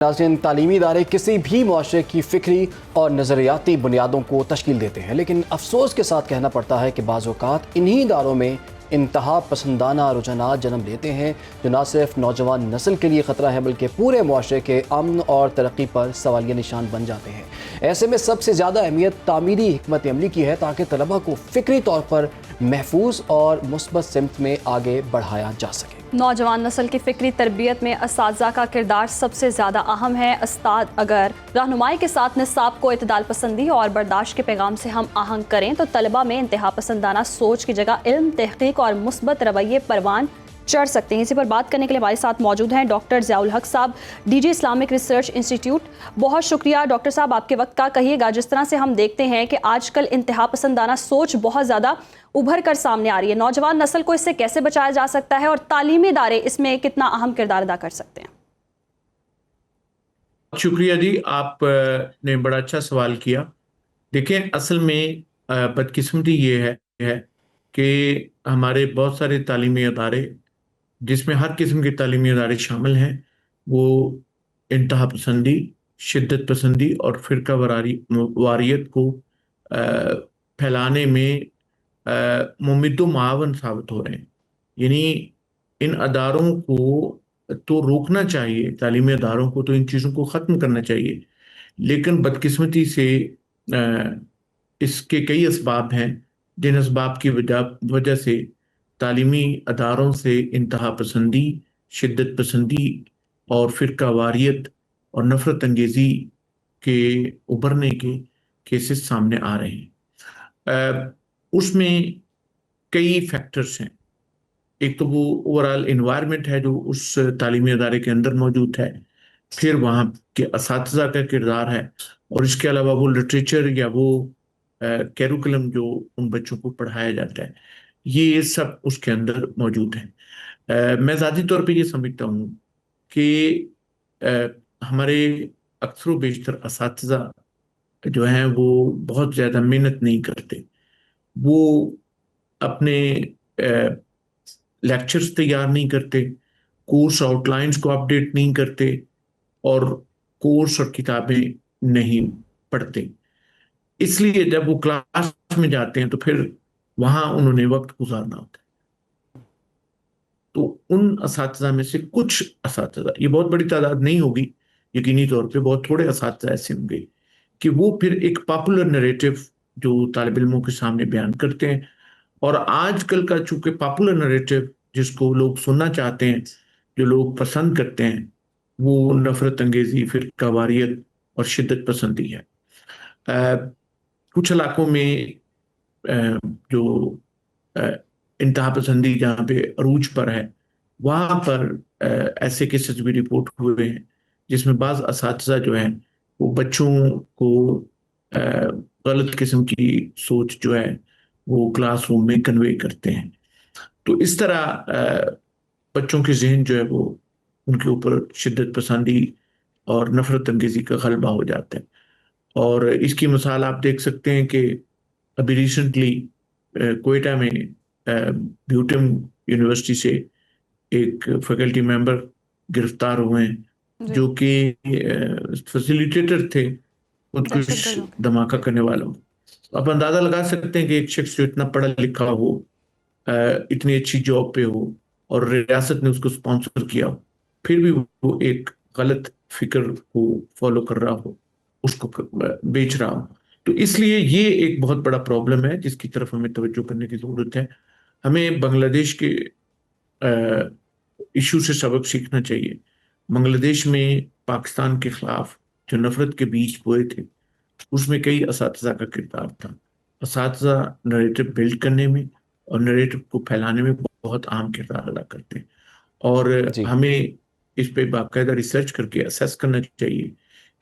ناظرین، تعلیمی ادارے کسی بھی معاشرے کی فکری اور نظریاتی بنیادوں کو تشکیل دیتے ہیں، لیکن افسوس کے ساتھ کہنا پڑتا ہے کہ بعض اوقات انہی اداروں میں انتہا پسندانہ رجحانات جنم لیتے ہیں جو نہ صرف نوجوان نسل کے لیے خطرہ ہے بلکہ پورے معاشرے کے امن اور ترقی پر سوالیہ نشان بن جاتے ہیں۔ ایسے میں سب سے زیادہ اہمیت تعمیری حکمت عملی کی ہے تاکہ طلبہ کو فکری طور پر محفوظ اور مثبت سمت میں آگے بڑھایا جا سکے۔ نوجوان نسل کی فکری تربیت میں اساتذہ کا کردار سب سے زیادہ اہم ہے۔ استاد اگر رہنمائی کے ساتھ نصاب کو اعتدال پسندی اور برداشت کے پیغام سے ہم آہنگ کریں تو طلبہ میں انتہا پسندانہ سوچ کی جگہ علم، تحقیق اور مثبت رویے پروان چڑھ سکتے ہیں۔ اسی پر بات کرنے کے لیے ہمارے ساتھ موجود ہیں ڈاکٹر ضیاء الحق صاحب، D G Islamic research institute. بہت شکریہ ڈاکٹر صاحب آپ کے وقت کا۔ کہیے گا، جس طرح سے ہم دیکھتے ہیں کہ آج کل انتہا پسندانہ سوچ بہت زیادہ ابھر کر سامنے آ رہی ہے، نوجوان نسل کو اس سے کیسے بچایا جا سکتا ہے اور تعلیمی ادارے اس میں کتنا اہم کردار ادا کر سکتے ہیں؟ شکریہ جی، آپ نے بڑا اچھا سوال کیا۔ دیکھیں، اصل میں بدقسمتی یہ ہے کہ ہمارے بہت سارے تعلیمی ادارے، جس میں ہر قسم کے تعلیمی ادارے شامل ہیں، وہ انتہا پسندی، شدت پسندی اور فرقہ واریت کو پھیلانے میں ممد و معاون ثابت ہو رہے ہیں۔ یعنی ان اداروں کو تو روکنا چاہیے، تعلیمی اداروں کو تو ان چیزوں کو ختم کرنا چاہیے، لیکن بدقسمتی سے اس کے کئی اسباب ہیں جن اسباب کی وجہ سے تعلیمی اداروں سے انتہا پسندی، شدت پسندی اور فرقہ واریت اور نفرت انگیزی کے ابھرنے کے کیسز سامنے آ رہے ہیں۔ اس میں کئی فیکٹرز ہیں۔ ایک تو وہ اوورآل انوائرمنٹ ہے جو اس تعلیمی ادارے کے اندر موجود ہے، پھر وہاں کے اساتذہ کا کردار ہے، اور اس کے علاوہ وہ لٹریچر یا وہ کیریکولم جو ان بچوں کو پڑھایا جاتا ہے، یہ سب اس کے اندر موجود ہیں۔ میں ذاتی طور پہ یہ سمجھتا ہوں کہ ہمارے اکثر و بیشتر اساتذہ جو ہیں وہ بہت زیادہ محنت نہیں کرتے۔ وہ اپنے لیکچرز تیار نہیں کرتے، کورس آؤٹ لائنز کو اپڈیٹ نہیں کرتے، اور کورس اور کتابیں نہیں پڑھتے۔ اس لیے جب وہ کلاس میں جاتے ہیں تو پھر وہاں انہوں نے وقت گزارنا ہوتا ہے۔ تو ان اساتذہ میں سے کچھ اساتذہ، یہ بہت بڑی تعداد نہیں ہوگی، یقینی طور پہ بہت تھوڑے اساتذہ ایسے ہوں گے کہ وہ پھر ایک پاپولر نریٹو جو طالب علموں کے سامنے بیان کرتے ہیں، اور آج کل کا چونکہ پاپولر نریٹو جس کو لوگ سننا چاہتے ہیں، جو لوگ پسند کرتے ہیں، وہ نفرت انگیزی، فرقہ واریت اور شدت پسندی ہے۔ کچھ علاقوں میں جو انتہا پسندی جہاں پہ عروج پر ہے، وہاں پر ایسے کیسز بھی رپورٹ ہوئے ہیں جس میں بعض اساتذہ جو ہیں وہ بچوں کو غلط قسم کی سوچ جو ہے وہ کلاس روم میں کنوے کرتے ہیں۔ تو اس طرح بچوں کے ذہن جو ہے وہ ان کے اوپر شدت پسندی اور نفرت انگیزی کا غلبہ ہو جاتا ہے۔ اور اس کی مثال آپ دیکھ سکتے ہیں کہ ابھی ریسنٹلی کوئٹہ میں بیوٹم یونیورسٹی سے ایک فیکلٹی ممبر گرفتار ہوئے ہیں جو کہ فیسیلیٹیٹر تھے خودکش دھماکہ کرنے والوں۔ آپ اندازہ لگا سکتے ہیں کہ ایک شخص جو اتنا پڑھا لکھا ہو، اتنی اچھی جاب پہ ہو، اور ریاست نے اس کو سپانسر کیا ہو، پھر بھی وہ ایک غلط فکر کو فالو کر رہا ہو، اس کو بیچ رہا ہو۔ تو اس لیے یہ ایک بہت بڑا پرابلم ہے جس کی طرف ہمیں توجہ کرنے کی ضرورت ہے۔ ہمیں بنگلہ دیش کے ایشو سے سبق سیکھنا چاہیے۔ بنگلہ دیش میں پاکستان کے خلاف جو نفرت کے بیج بوئے تھے، اس میں کئی اساتذہ کا کردار تھا۔ اساتذہ نریٹو بلڈ کرنے میں اور نریٹو کو پھیلانے میں بہت اہم کردار ادا کرتے ہیں، اور ہمیں اس پہ باقاعدہ ریسرچ کر کے اسیس کرنا چاہیے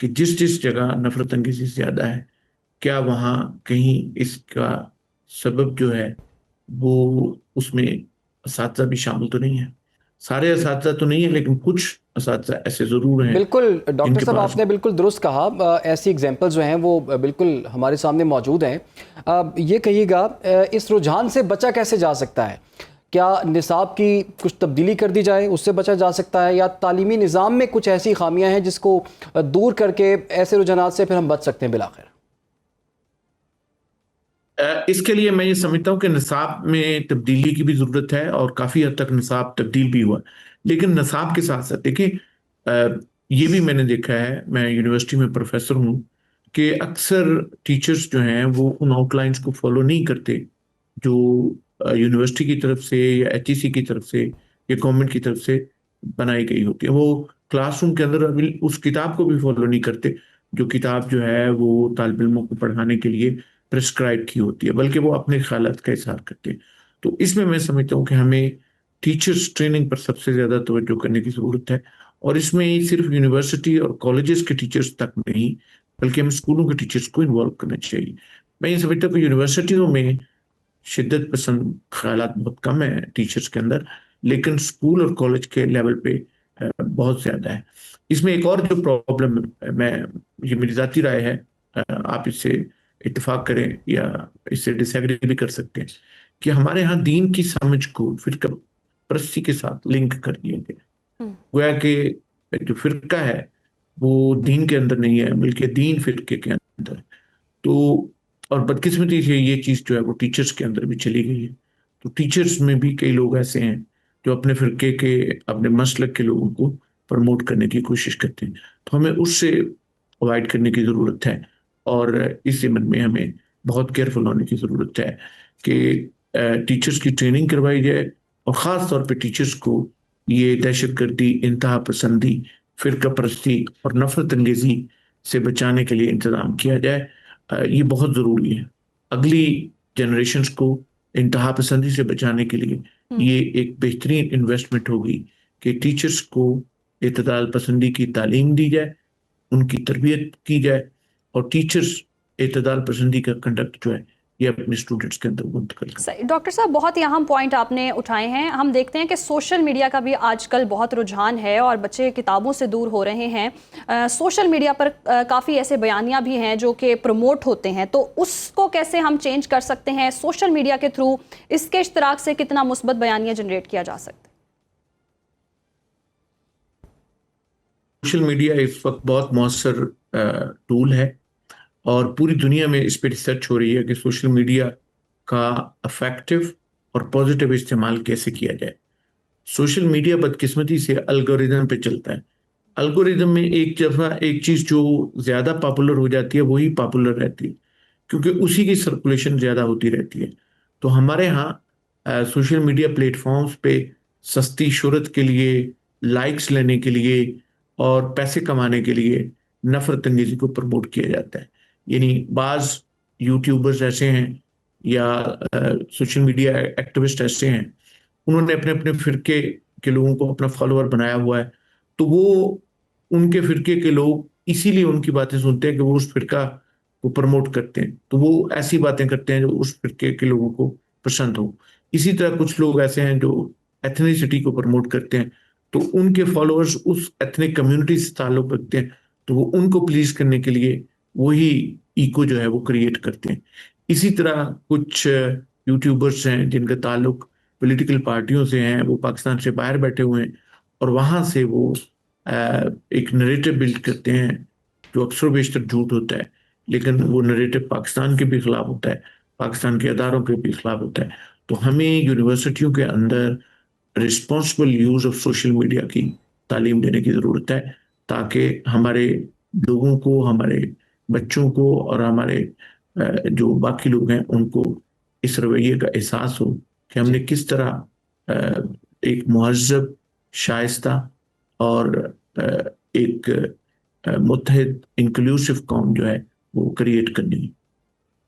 کہ جس جگہ نفرت انگیزی زیادہ ہے، کیا وہاں کہیں اس کا سبب جو ہے وہ اس میں اساتذہ بھی شامل تو نہیں ہے۔ سارے اساتذہ تو نہیں ہیں، لیکن کچھ اساتذہ ایسے ضرور ہیں۔ بالکل ڈاکٹر صاحب، آپ نے بالکل درست کہا، ایسی ایگزامپل جو ہیں وہ بالکل ہمارے سامنے موجود ہیں۔ یہ کہیے گا، اس رجحان سے بچا کیسے جا سکتا ہے؟ کیا نصاب کی کچھ تبدیلی کر دی جائے، اس سے بچا جا سکتا ہے، یا تعلیمی نظام میں کچھ ایسی خامیاں ہیں جس کو دور کر کے ایسے رجحانات سے پھر ہم بچ سکتے ہیں بالآخر؟ اس کے لیے میں یہ سمجھتا ہوں کہ نصاب میں تبدیلی کی بھی ضرورت ہے، اور کافی حد تک نصاب تبدیل بھی ہوا، لیکن نصاب کے ساتھ ساتھ دیکھیں یہ بھی میں نے دیکھا ہے، میں یونیورسٹی میں پروفیسر ہوں، کہ اکثر ٹیچرز جو ہیں وہ ان آؤٹ لائنز کو فالو نہیں کرتے جو یونیورسٹی کی طرف سے یا ایچ ای سی کی طرف سے یا گورنمنٹ کی طرف سے بنائی گئی ہوتی ہے۔ وہ کلاس روم کے اندر اس کتاب کو بھی فالو نہیں کرتے جو کتاب جو ہے وہ طالب علموں کو پڑھانے کے لیے پرسکرائب کی ہوتی ہے، بلکہ وہ اپنے خیالات کا اظہار کرتے ہیں۔ تو اس میں سمجھتا ہوں کہ ہمیں ٹیچرز ٹریننگ پر سب سے زیادہ توجہ کرنے کی ضرورت ہے، اور اس میں صرف یونیورسٹی اور کالجز کے ٹیچرز تک نہیں بلکہ ہم اسکولوں کے ٹیچرز کو انوالو کرنا چاہیے۔ میں یہ سمجھتا ہوں کہ یونیورسٹیوں میں شدت پسند خیالات بہت کم ہیں ٹیچرز کے اندر، لیکن اسکول اور کالج کے لیول پہ بہت زیادہ ہے۔ اس میں ایک اور جو پرابلم، یہ میری ذاتی رائے ہے، آپ اس سے اتفاق کریں یا اس سے ڈس ایگری بھی کر سکتے ہیں، کہ ہمارے ہاں دین کی سمجھ کو فرقہ پرستی کے ساتھ لنک کر دیا گیا، گویا کہ جو فرقہ ہے وہ دین کے اندر نہیں ہے بلکہ دین فرقے کے اندر ہے۔ تو اور بدقسمتی سے یہ چیز جو ہے وہ ٹیچرز کے اندر بھی چلی گئی ہے۔ تو ٹیچرز میں بھی کئی لوگ ایسے ہیں جو اپنے فرقے کے، اپنے مسلک کے لوگوں کو پروموٹ کرنے کی کوشش کرتے ہیں۔ تو ہمیں اس سے اوائڈ کرنے کی ضرورت ہے، اور اس ضمن میں ہمیں بہت کیئرفل ہونے کی ضرورت ہے کہ ٹیچرز کی ٹریننگ کروائی جائے، اور خاص طور پہ ٹیچرز کو یہ دہشت گردی، انتہا پسندی، فرقہ پرستی اور نفرت انگیزی سے بچانے کے لیے انتظام کیا جائے۔ یہ بہت ضروری ہے۔ اگلی جنریشنز کو انتہا پسندی سے بچانے کے لیے یہ ایک بہترین انویسٹمنٹ ہوگی کہ ٹیچرز کو اعتدال پسندی کی تعلیم دی جائے، ان کی تربیت کی جائے، اور ٹیچرز اعتدال پسندی کا کنڈکٹ جو ہے یہ اپنے اسٹوڈنٹس کے اندر منتقل کریں۔ ڈاکٹر صاحب، بہت ہی اہم پوائنٹ آپ نے اٹھائے ہیں۔ ہم دیکھتے ہیں کہ سوشل میڈیا کا بھی آج کل بہت رجحان ہے اور بچے کتابوں سے دور ہو رہے ہیں۔ سوشل میڈیا پر کافی ایسے بیانیاں بھی ہیں جو کہ پروموٹ ہوتے ہیں، تو اس کو کیسے ہم چینج کر سکتے ہیں؟ سوشل میڈیا کے تھرو اس کے اشتراک سے کتنا مثبت بیانیاں جنریٹ کیا جا سکتا ہے؟ سوشل میڈیا اس وقت بہت مؤثر ٹول ہے، اور پوری دنیا میں اس پہ ریسرچ ہو رہی ہے کہ سوشل میڈیا کا افیکٹو اور پازیٹیو استعمال کیسے کیا جائے۔ سوشل میڈیا بدقسمتی سے الگوریدم پہ چلتا ہے۔ الگوریدم میں ایک دفعہ ایک چیز جو زیادہ پاپولر ہو جاتی ہے وہی پاپولر رہتی ہے، کیونکہ اسی کی سرکولیشن زیادہ ہوتی رہتی ہے۔ تو ہمارے ہاں سوشل میڈیا پلیٹ فارمز پہ سستی شہرت کے لیے، لائکس لینے کے لیے اور پیسے کمانے کے لیے نفرت انگیزی کو پروموٹ کیا جاتا ہے۔ یعنی بعض یوٹیوبرز ایسے ہیں یا سوشل میڈیا ایکٹیوسٹ ایسے ہیں، انہوں نے اپنے اپنے فرقے کے لوگوں کو اپنا فالوور بنایا ہوا ہے، تو وہ ان کے فرقے کے لوگ اسی لیے ان کی باتیں سنتے ہیں کہ وہ اس فرقہ کو پروموٹ کرتے ہیں، تو وہ ایسی باتیں کرتے ہیں جو اس فرقے کے لوگوں کو پسند ہو۔ اسی طرح کچھ لوگ ایسے ہیں جو ایتھنیسٹی کو پروموٹ کرتے ہیں، تو ان کے فالوورز اس ایتھنک کمیونٹی سے تعلق رکھتے ہیں، تو وہ ان کو پلیز کرنے کے لیے وہی ایکو جو ہے وہ کریٹ کرتے ہیں۔ اسی طرح کچھ یوٹیوبرز ہیں جن کا تعلق پولیٹیکل پارٹیوں سے ہیں، وہ پاکستان سے باہر بیٹھے ہوئے ہیں، اور وہاں سے وہ ایک نریٹو بلڈ کرتے ہیں جو اکثر و بیشتر جھوٹ ہوتا ہے، لیکن وہ نریٹو پاکستان کے بھی خلاف ہوتا ہے، پاکستان کے اداروں کے بھی خلاف ہوتا ہے۔ تو ہمیں یونیورسٹیوں کے اندر responsible use of social media کی تعلیم دینے کی ضرورت ہے، تاکہ ہمارے لوگوں کو، ہمارے بچوں کو اور ہمارے جو باقی لوگ ہیں ان کو اس رویے کا احساس ہو کہ ہم نے کس طرح ایک مہذب، شائستہ اور ایک متحد انکلوسیو قوم جو ہے وہ کریٹ کرنی ہے۔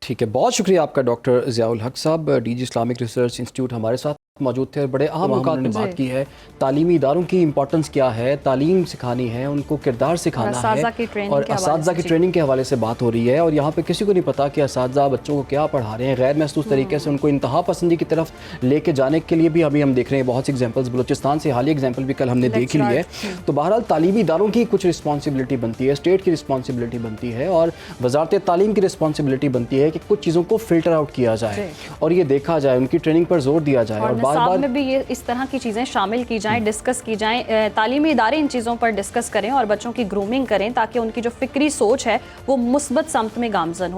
ٹھیک ہے، بہت شکریہ آپ کا ڈاکٹر ضیاء الحق صاحب، D G Islamic research institute ہمارے ساتھ موجود تھے، اور بڑے اہم نکات نے بات کی ہے۔ تعلیمی اداروں کی امپورٹنس کیا ہے، تعلیم سکھانی ہے، ان کو کردار سکھانا ہے، اور اساتذہ کی ٹریننگ کے حوالے سے بات ہو رہی ہے، اور یہاں پہ کسی کو نہیں پتا کہ اساتذہ بچوں کو کیا پڑھا رہے ہیں۔ غیر محسوس طریقے سے ان کو انتہا پسندی کی طرف لے کے جانے کے لیے بھی ابھی ہم دیکھ رہے ہیں بہت سی ایگزامپلز، بلوچستان سے حالیہ ایگزامپل بھی کل ہم نے دیکھ لی ہے۔ تو بہرحال تعلیمی اداروں کی کچھ رسپانسبلٹی بنتی ہے، اسٹیٹ کی رسپانسبلٹی بنتی ہے، اور وزارت تعلیم کی رسپانسبلٹی بنتی ہے کہ کچھ چیزوں کو فلٹر آؤٹ کیا جائے اور یہ دیکھا جائے، ان کی ٹریننگ پر زور دیا جائے، اور نصاب میں بھی یہ اس طرح کی چیزیں شامل کی جائیں، ڈسکس کی جائیں، تعلیمی ادارے ان چیزوں پر ڈسکس کریں اور بچوں کی گرومنگ کریں تاکہ ان کی جو فکری سوچ ہے وہ مثبت سمت میں گامزن ہو۔